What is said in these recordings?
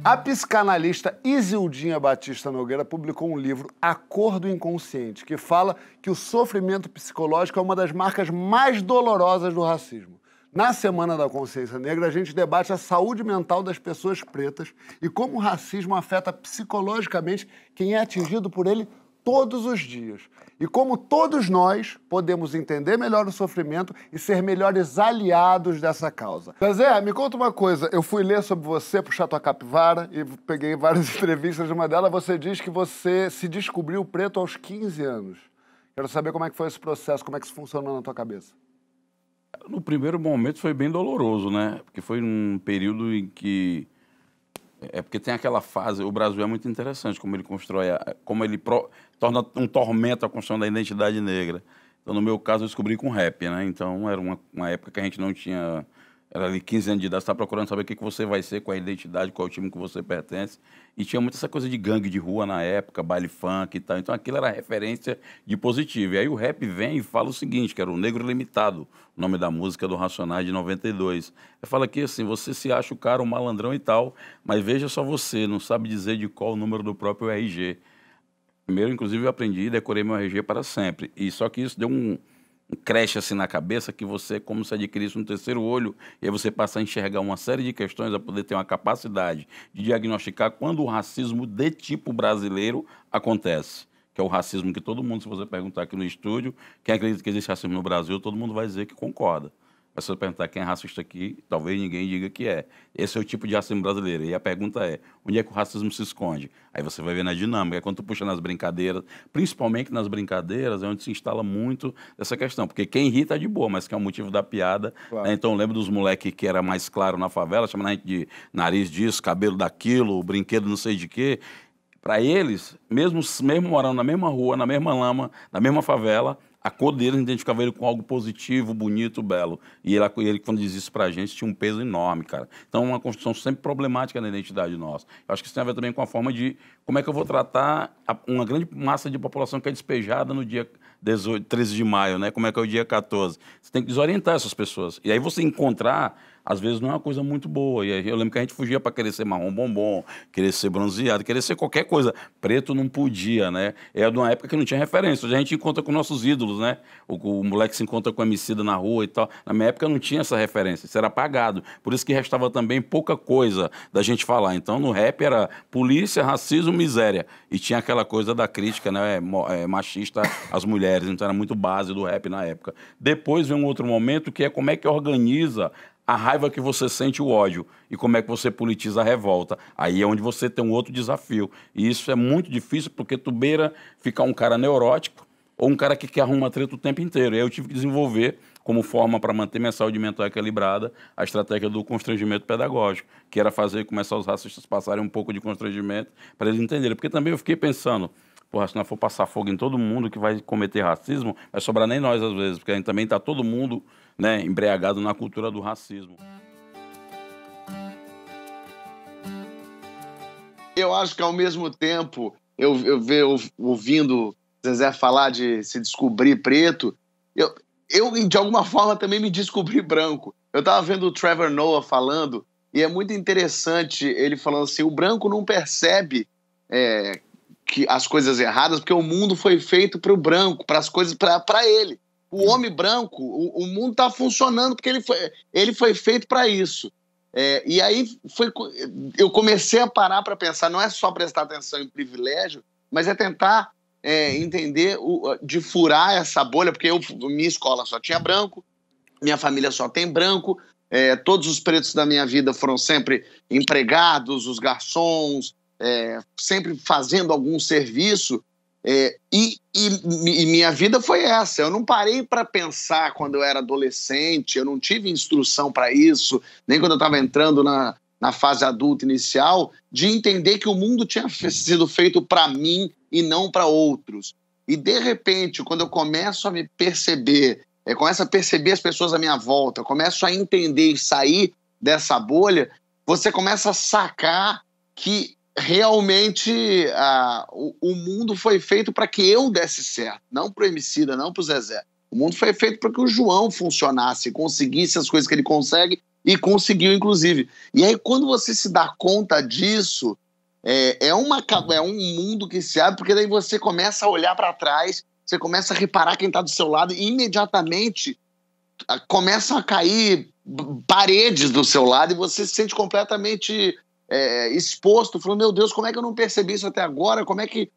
A psicanalista Isildinha Batista Nogueira publicou um livro, A Cor do Inconsciente, que fala que o sofrimento psicológico é uma das marcas mais dolorosas do racismo. Na Semana da Consciência Negra, a gente debate a saúde mental das pessoas pretas e como o racismo afeta psicologicamente quem é atingido por ele todos os dias. E como todos nós podemos entender melhor o sofrimento e ser melhores aliados dessa causa. Zé, me conta uma coisa. Eu fui ler sobre você, puxar tua capivara, e peguei várias entrevistas. Uma delas, você diz que você se descobriu preto aos 15 anos. Quero saber como é que foi esse processo, como é que isso funcionou na tua cabeça. No primeiro momento foi bem doloroso, né? Porque foi um período em que... porque tem aquela fase, o Brasil é muito interessante, como ele constrói, como ele torna um tormento a construção da identidade negra. Então, no meu caso, eu descobri com rap, né? Então, era uma época que a gente não tinha... Era ali 15 anos de idade, você está procurando saber o que você vai ser, qual é a identidade, qual é o time que você pertence. E tinha muita essa coisa de gangue de rua na época, baile funk e tal. Então, aquilo era referência de positivo. E aí o rap vem e fala o seguinte, que era o Negro Limitado, o nome da música do Racionais de 92. Ele fala que, assim, você se acha o cara, um malandrão e tal, mas veja só você, não sabe dizer de qual o número do próprio RG. Primeiro, inclusive, eu aprendi e decorei meu RG para sempre. E só que isso deu um creche assim na cabeça que você, como se adquirisse um terceiro olho, e aí você passa a enxergar uma série de questões, a poder ter uma capacidade de diagnosticar quando o racismo de tipo brasileiro acontece. Que é o racismo que todo mundo, se você perguntar aqui no estúdio, quem acredita que existe racismo no Brasil, todo mundo vai dizer que concorda. Mas se você perguntar quem é racista aqui, talvez ninguém diga que é. Esse é o tipo de racismo brasileiro. E a pergunta é, onde é que o racismo se esconde? Aí você vai ver na dinâmica, é quando tu puxa nas brincadeiras, principalmente nas brincadeiras, é onde se instala muito essa questão. Porque quem ri tá de boa, mas que é o motivo da piada. Claro. Né? Então eu lembro dos moleques que era mais claro na favela, chamando a gente de nariz disso, cabelo daquilo, brinquedo não sei de quê. Para eles, mesmo morando na mesma rua, na mesma lama, na mesma favela, a cor deles identificava ele com algo positivo, bonito, belo. E ele, quando diz isso pra gente, tinha um peso enorme, cara. Então, uma construção sempre problemática na identidade nossa. Eu acho que isso tem a ver também com a forma de como é que eu vou tratar uma grande massa de população que é despejada no dia 13 de maio, né? Como é que é o dia 14. Você tem que desorientar essas pessoas. E aí você encontrar, às vezes, não é uma coisa muito boa. E aí eu lembro que a gente fugia para querer ser marrom bombom, querer ser bronzeado, querer ser qualquer coisa. Preto não podia, né? Era de uma época que não tinha referência. Hoje a gente encontra com nossos ídolos, né? O moleque se encontra com o Emicida na rua e tal. Na minha época não tinha essa referência, isso era apagado. Por isso que restava também pouca coisa da gente falar. Então, no rap era polícia, racismo, miséria. E tinha aquela coisa da crítica, né? Machista às mulheres. Então, era muito base do rap na época. Depois vem um outro momento que é como é que organiza a raiva que você sente, o ódio, e como é que você politiza a revolta. Aí é onde você tem um outro desafio. E isso é muito difícil porque tu beira ficar um cara neurótico ou um cara que quer arrumar treta o tempo inteiro. E aí eu tive que desenvolver, como forma para manter minha saúde mental equilibrada, a estratégia do constrangimento pedagógico, que era começar os racistas passarem um pouco de constrangimento para eles entenderem. Porque também eu fiquei pensando, porra, se nós for passar fogo em todo mundo que vai cometer racismo, vai sobrar nem nós às vezes, porque a gente também está todo mundo, né, embriagado na cultura do racismo. Eu acho que ao mesmo tempo, eu ouvindo Zezé falar de se descobrir preto, eu de alguma forma também me descobri branco. Eu estava vendo o Trevor Noah falando, e é muito interessante ele falando assim, o branco não percebe que as coisas erradas, porque o mundo foi feito para o branco, para as coisas para ele. O homem branco, o mundo está funcionando porque ele foi feito para isso. E aí eu comecei a parar para pensar, não é só prestar atenção em privilégio, mas é tentar entender, de furar essa bolha, porque minha escola só tinha branco, minha família só tem branco, todos os pretos da minha vida foram sempre empregados, os garçons, sempre fazendo algum serviço, e minha vida foi essa. Eu não parei para pensar quando eu era adolescente, eu não tive instrução para isso, nem quando eu estava entrando na fase adulta inicial, de entender que o mundo tinha sido feito para mim e não para outros. E, de repente, quando eu começo a me perceber, começo a perceber as pessoas à minha volta, eu começo a entender e sair dessa bolha, você começa a sacar que realmente o mundo foi feito para que eu desse certo, não para o Emicida, não para o Zezé. O mundo foi feito para que o João funcionasse, conseguisse as coisas que ele consegue, e conseguiu, inclusive. E aí, quando você se dá conta disso, é um mundo que se abre, porque daí você começa a olhar para trás, você começa a reparar quem está do seu lado, e imediatamente começam a cair paredes do seu lado, e você se sente completamente exposto, falando, meu Deus, como é que eu não percebi isso até agora? Como é que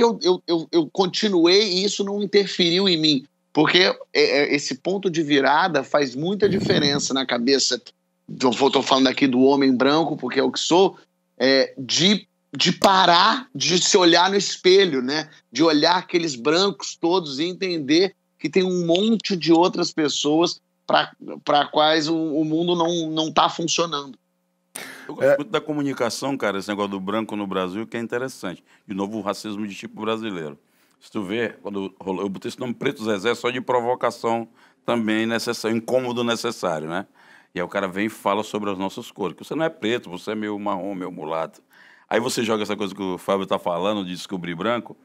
eu continuei e isso não interferiu em mim? Porque esse ponto de virada faz muita diferença na cabeça, estou falando aqui do homem branco, porque é o que sou, de parar de se olhar no espelho, né? De olhar aqueles brancos todos e entender que tem um monte de outras pessoas para quais o mundo não está funcionando. Eu gosto muito da comunicação, cara, esse negócio do branco no Brasil, que é interessante. De novo, o racismo de tipo brasileiro. Se tu vê, quando rolou, eu botei esse nome Preto Zezé só de provocação também necessário, incômodo necessário, né? E aí o cara vem e fala sobre as nossas cores. Que você não é preto, você é meio marrom, meio mulato. Aí você joga essa coisa que o Fábio tá falando, de descobrir branco.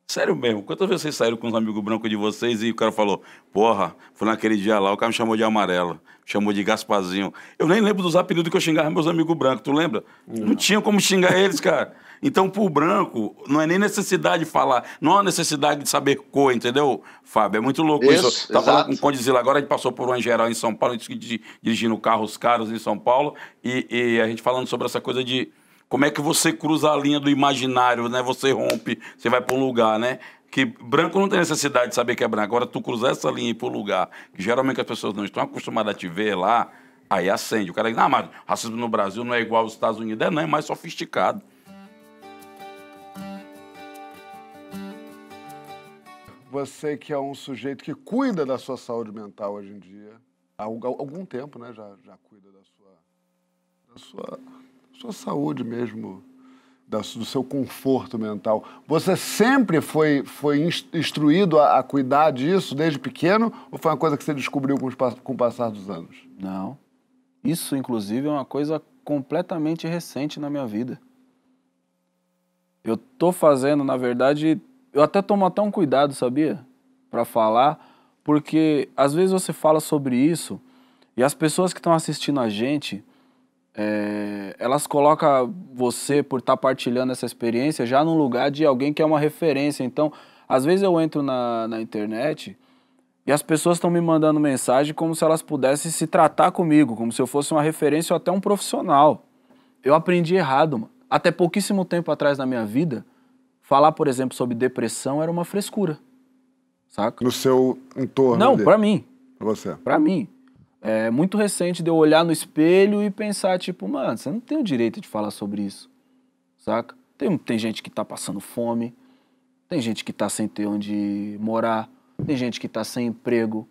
Sério mesmo, quantas vezes vocês saíram com os amigos brancos de vocês e o cara falou, porra, foi naquele dia lá, o cara me chamou de amarelo, chamou de Gasparzinho. Eu nem lembro dos apelidos que eu xingava meus amigos brancos, tu lembra? Não tinha como xingar eles, cara. Então, pro branco, não é nem necessidade de falar, não é uma necessidade de saber cor, entendeu, Fábio? É muito louco isso. Tá falando com o Condizila agora, a gente passou por uma geral em São Paulo, a gente dirigindo carros caros em São Paulo, e a gente falando sobre essa coisa de como é que você cruza a linha do imaginário, né? Você rompe, você vai para um lugar, né? Que branco não tem necessidade de saber que é branco. Agora, tu cruzar essa linha e ir para um lugar que geralmente as pessoas não estão acostumadas a te ver lá, aí acende. O cara diz, mas racismo no Brasil não é igual aos Estados Unidos. Não, é mais sofisticado. Você que é um sujeito que cuida da sua saúde mental hoje em dia, há algum tempo, né? Já cuida da sua saúde mesmo, do seu conforto mental. Você sempre foi instruído a cuidar disso desde pequeno ou foi uma coisa que você descobriu com o passar dos anos? Não. Isso, inclusive, é uma coisa completamente recente na minha vida. Eu tô fazendo, na verdade, eu até tomo até um cuidado, sabia? Para falar, porque às vezes você fala sobre isso e as pessoas que estão assistindo a gente, elas colocam você, por estar partilhando essa experiência, já num lugar de alguém que é uma referência. Então, às vezes eu entro na internet e as pessoas estão me mandando mensagem como se elas pudessem se tratar comigo, como se eu fosse uma referência ou até um profissional. Eu aprendi errado, mano. Até pouquíssimo tempo atrás na minha vida, falar, por exemplo, sobre depressão era uma frescura, saca? No seu entorno? Não, pra mim. Pra você? Pra mim. É muito recente de eu olhar no espelho e pensar, tipo, mano, você não tem o direito de falar sobre isso, saca? Tem gente que tá passando fome, tem gente que tá sem ter onde morar, tem gente que tá sem emprego,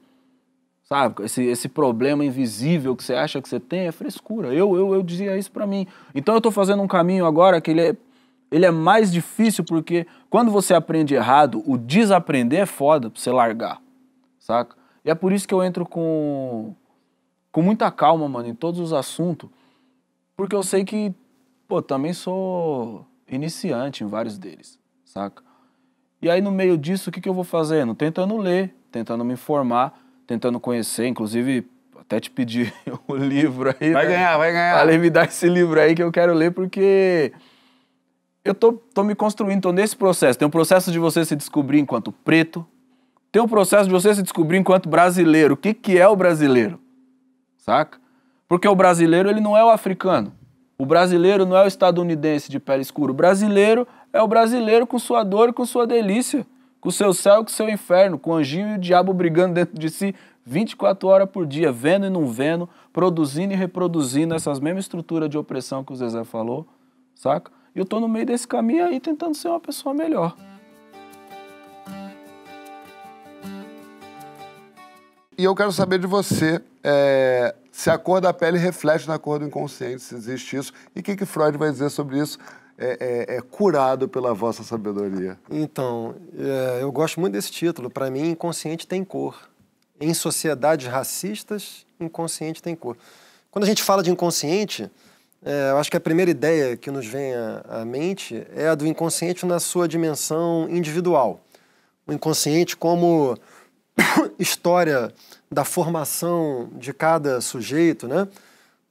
sabe? Esse problema invisível que você acha que você tem é frescura. Eu dizia isso pra mim. Então eu tô fazendo um caminho agora que ele é mais difícil porque quando você aprende errado, o desaprender é foda pra você largar, saca? E é por isso que eu entro com muita calma, mano, em todos os assuntos, porque eu sei que, pô, também sou iniciante em vários deles, saca? E aí, no meio disso, o que eu vou fazendo? Tentando ler, tentando me informar, tentando conhecer, inclusive, até te pedir o livro aí. Vai ganhar. Falei, me dá esse livro aí que eu quero ler, porque eu tô me construindo, tô nesse processo. Tem um processo de você se descobrir enquanto preto, tem um processo de você se descobrir enquanto brasileiro. O que é o brasileiro? Saca? Porque o brasileiro, ele não é o africano. O brasileiro não é o estadunidense de pele escura. O brasileiro é o brasileiro com sua dor e com sua delícia. Com o seu céu e com o seu inferno. Com o anjinho e o diabo brigando dentro de si 24 horas por dia. Vendo e não vendo. Produzindo e reproduzindo essas mesmas estruturas de opressão que o Zezé falou. Saca? E eu tô no meio desse caminho aí tentando ser uma pessoa melhor. E eu quero saber de você se a cor da pele reflete na cor do inconsciente, se existe isso. E o que Freud vai dizer sobre isso? Curado pela vossa sabedoria. Então, eu gosto muito desse título. Para mim, inconsciente tem cor. Em sociedades racistas, inconsciente tem cor. Quando a gente fala de inconsciente, eu acho que a primeira ideia que nos vem à mente é a do inconsciente na sua dimensão individual. O inconsciente como história da formação de cada sujeito, né?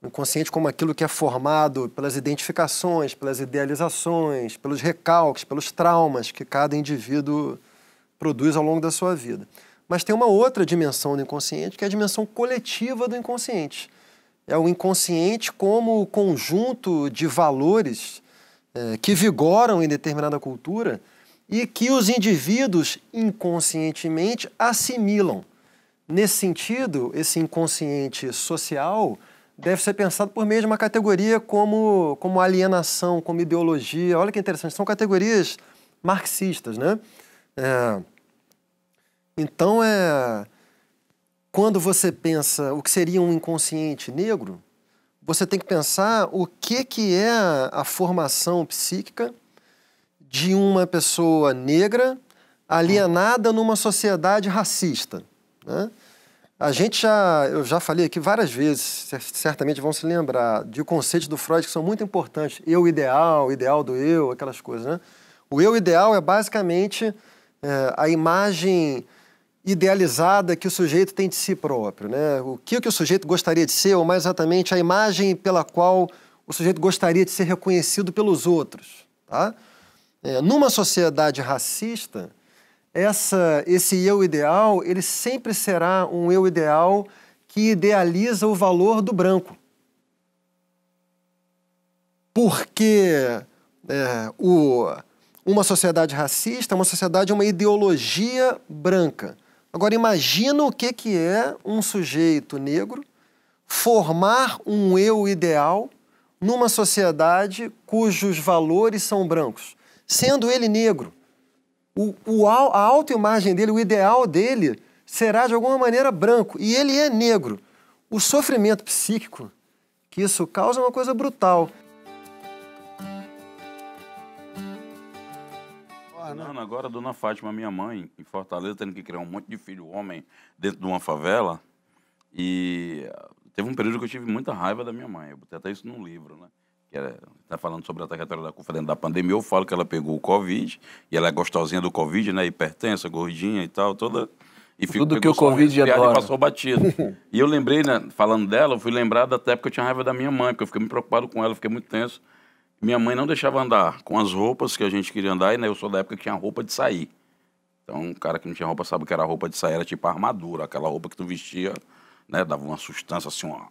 O inconsciente como aquilo que é formado pelas identificações, pelas idealizações, pelos recalques, pelos traumas que cada indivíduo produz ao longo da sua vida. Mas tem uma outra dimensão do inconsciente, que é a dimensão coletiva do inconsciente. É o inconsciente como conjunto de valores que vigoram em determinada cultura e que os indivíduos inconscientemente assimilam. Nesse sentido, esse inconsciente social deve ser pensado por meio de uma categoria como alienação, como ideologia. Olha que interessante, são categorias marxistas, né? Então, quando você pensa o que seria um inconsciente negro, você tem que pensar o que é a formação psíquica de uma pessoa negra alienada numa sociedade racista, né? Eu já falei aqui várias vezes, certamente vão se lembrar, de conceitos do Freud que são muito importantes. Eu ideal, ideal do eu, aquelas coisas, né? O eu ideal é basicamente a imagem idealizada que o sujeito tem de si próprio, né? O que o sujeito gostaria de ser, ou mais exatamente a imagem pela qual o sujeito gostaria de ser reconhecido pelos outros, tá? Numa sociedade racista, esse eu ideal, ele sempre será um eu ideal que idealiza o valor do branco. Porque uma sociedade racista é uma sociedade, uma ideologia branca. Agora, imagina o que é um sujeito negro formar um eu ideal numa sociedade cujos valores são brancos, sendo ele negro. A autoimagem dele, o ideal dele, será de alguma maneira branco, e ele é negro. O sofrimento psíquico que isso causa é uma coisa brutal. Não, agora a dona Fátima, minha mãe, em Fortaleza, tendo que criar um monte de filho homem dentro de uma favela, e teve um período que eu tive muita raiva da minha mãe. Eu botei até isso num livro, né? Está falando sobre a trajetória da CUFA dentro da pandemia. Eu falo que ela pegou o Covid, e ela é gostosinha do Covid, né? Hipertensa, gordinha e tal, toda... E tudo que o Covid adora. E passou batido. E eu lembrei, né, falando dela, eu fui lembrar da época que eu tinha raiva da minha mãe, porque eu fiquei muito preocupado com ela, fiquei muito tenso. Minha mãe não deixava andar com as roupas que a gente queria andar, e né, eu sou da época que tinha roupa de sair. Então, um cara que não tinha roupa sabe o que era roupa de sair, era tipo armadura, aquela roupa que tu vestia, né, dava uma sustância assim, ó.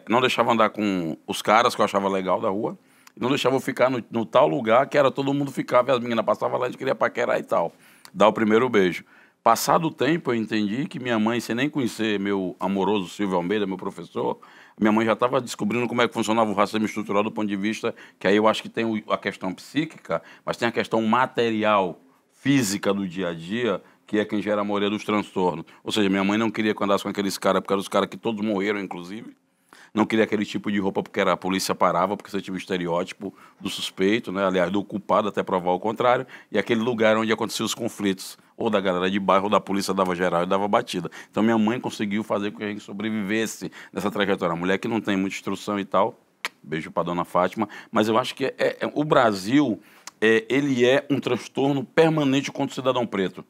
Não deixava andar com os caras que eu achava legal da rua, não deixava eu ficar no tal lugar que era todo mundo ficava, e as meninas passavam lá, a gente queria paquerar e tal, dar o primeiro beijo. Passado o tempo, eu entendi que minha mãe, sem nem conhecer meu amoroso Silvio Almeida, meu professor, minha mãe já estava descobrindo como é que funcionava o racismo estrutural do ponto de vista que aí eu acho que tem a questão psíquica, mas tem a questão material, física do dia a dia, que é quem gera a maioria dos transtornos. Ou seja, minha mãe não queria que eu andasse com aqueles caras, porque eram os caras que todos morreram, inclusive. Não queria aquele tipo de roupa porque a polícia parava, porque você tinha o estereótipo do suspeito, né? Aliás, do culpado até provar o contrário, e aquele lugar onde aconteciam os conflitos, ou da galera de bairro, ou da polícia dava geral e dava batida. Então minha mãe conseguiu fazer com que a gente sobrevivesse nessa trajetória. A mulher que não tem muita instrução e tal, beijo pra dona Fátima, mas eu acho que o Brasil, ele é um transtorno permanente contra o cidadão preto.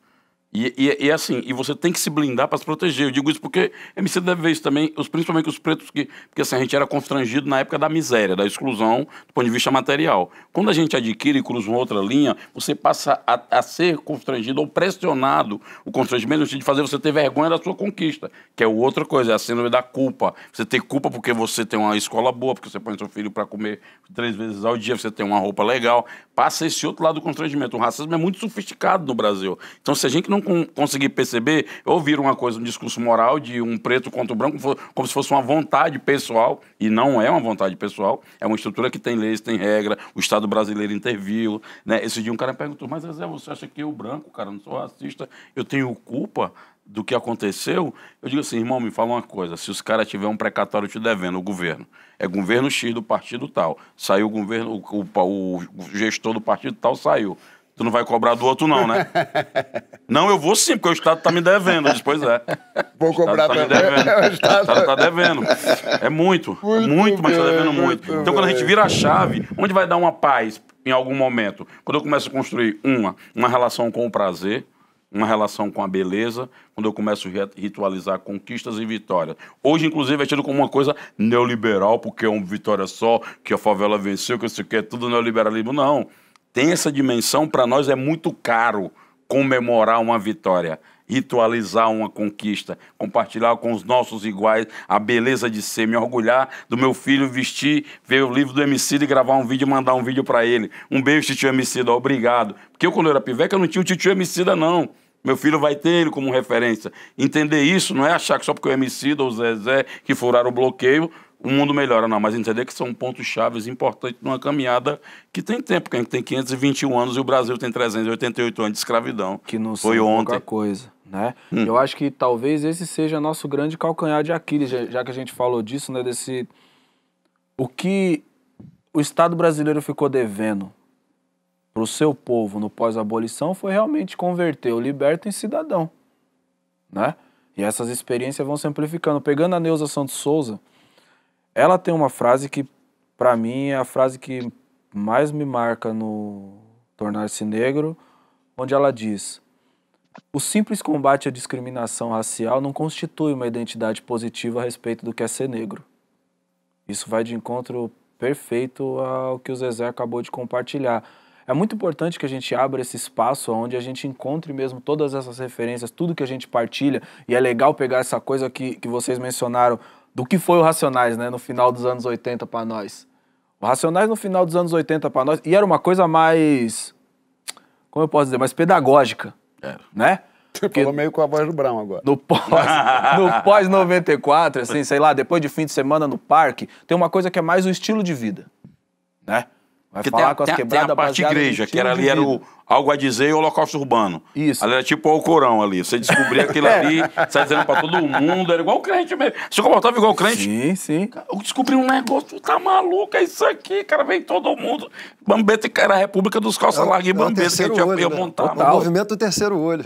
E assim, e você tem que se blindar para se proteger. Eu digo isso porque MC deve ver isso também, principalmente os pretos, porque assim, a gente era constrangido na época da miséria, da exclusão, do ponto de vista material. Quando a gente adquire e cruza uma outra linha, você passa a ser constrangido ou pressionado, o constrangimento no sentido de fazer você ter vergonha da sua conquista, que é outra coisa, é a síndrome da culpa. Você ter culpa porque você tem uma escola boa, porque você põe seu filho para comer 3 vezes ao dia, você tem uma roupa legal, passa esse outro lado do constrangimento. O racismo é muito sofisticado no Brasil. Então, se a gente não conseguir perceber, ouvir uma coisa, um discurso moral de um preto contra o branco, como se fosse uma vontade pessoal, e não é uma vontade pessoal, é uma estrutura que tem leis, tem regra, o Estado brasileiro interviu, né? Esse dia um cara perguntou, mas Zé, você acha que eu branco, cara, não sou racista, eu tenho culpa do que aconteceu? Eu digo assim, irmão, me fala uma coisa, se os caras tiverem um precatório te devendo, o governo, é governo X do partido tal, saiu o governo, o gestor do partido tal saiu, tu não vai cobrar do outro não, né? Não, eu vou sim, porque o Estado tá me devendo. Eu disse, pois é. Vou cobrar também. O Estado tá devendo. É muito, mas tá devendo muito. Então, quando a gente vira a chave, onde vai dar uma paz em algum momento? Quando eu começo a construir uma relação com o prazer, uma relação com a beleza, quando eu começo a ritualizar conquistas e vitórias. Hoje, inclusive, é tido como uma coisa neoliberal, porque é uma vitória só, que a favela venceu, que isso aqui é tudo neoliberalismo. Não. Tem essa dimensão, para nós é muito caro comemorar uma vitória, ritualizar uma conquista, compartilhar com os nossos iguais a beleza de ser, me orgulhar do meu filho vestir, ver o livro do Emicida e gravar um vídeo e mandar um vídeo para ele. Um beijo, titio Emicida, obrigado. Porque eu, quando eu era piveca, eu não tinha o titio Emicida, não. Meu filho vai ter ele como referência. Entender isso não é achar que só porque o Emicida ou o Zezé que furaram o bloqueio, o mundo melhora, não, mas entender que são pontos chaves importantes numa caminhada que tem tempo, porque a gente tem 521 anos e o Brasil tem 388 anos de escravidão. Que não foi ontem. Pouca coisa, né? Eu acho que talvez esse seja nosso grande calcanhar de Aquiles, já que a gente falou disso, né? O que o Estado brasileiro ficou devendo para o seu povo no pós-abolição foi realmente converter o liberto em cidadão, né? E essas experiências vão se amplificando. Pegando a Neuza Santos Souza, ela tem uma frase que, para mim, é a frase que mais me marca no Tornar-se Negro, onde ela diz: o simples combate à discriminação racial não constitui uma identidade positiva a respeito do que é ser negro. Isso vai de encontro perfeito ao que o Zezé acabou de compartilhar. É muito importante que a gente abra esse espaço onde a gente encontre mesmo todas essas referências, tudo que a gente partilha, e é legal pegar essa coisa que vocês mencionaram, do que foi o Racionais, né, no final dos anos 80 para nós. O Racionais no final dos anos 80 para nós, e era uma coisa mais, como eu posso dizer, mais pedagógica, né? Você falou meio com a voz do Brown agora. No pós 94, assim, sei lá, depois de fim de semana no parque, tem uma coisa que é mais o estilo de vida, né? Vai Porque falar com as tem quebradas a parte baseadas no igreja, que estilo era, de ali era vida. o algo a dizer e o holocausto urbano. Isso. Ali era tipo o Alcorão ali. Você descobria aquilo ali, sai dizendo pra todo mundo, era igual o crente mesmo. Você comportava igual o crente? Sim, sim. Eu descobri um negócio, tá maluco, é isso aqui, cara, vem todo mundo. Bambeta, era a República dos Calça Larga e Bambeta, que a gente ia montar. O movimento do terceiro olho.